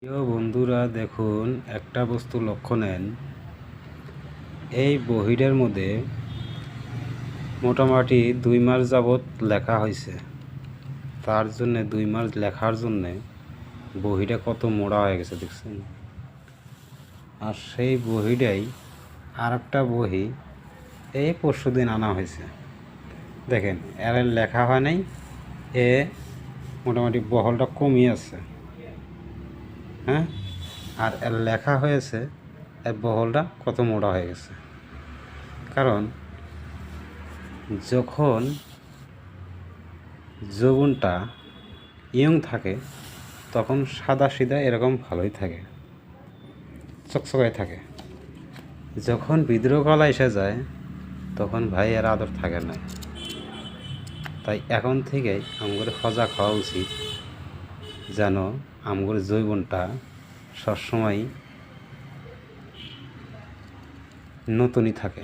প্রিয় বন্ধুরা, দেখুন একটা বস্তু লক্ষ্য নেন। এই বহিটার মধ্যে মোটামুটি 2 মাস যাবৎ লেখা হয়েছে। তার জন্যে 2 মাস লেখার জন্যে বহিটা কত মোড়া হয়ে গেছে দেখছেন। আর সেই বহিটাই আর একটা বহি এই পরশুদিন আনা হয়েছে। দেখেন, এর লেখা হয় নাই, এ মোটামুটি বহলটা কমিয়ে আছে। হ্যাঁ, আর এর লেখা হয়েছে, এর বহলটা কত মোটা হয়ে গেছে। কারণ যখন যৌবনটা ইয়ং থাকে তখন সাদা সিধা এরকম ভালোই থাকে, চকচকাই থাকে। যখন বিদ্রোহকাল এসে যায় তখন ভাই এর আদর থাকে না। তাই এখন থেকেই আমাদের সজাগ হওয়া উচিত, যেন আমাদের যৌবনটা সবসময় নতুনই থাকে।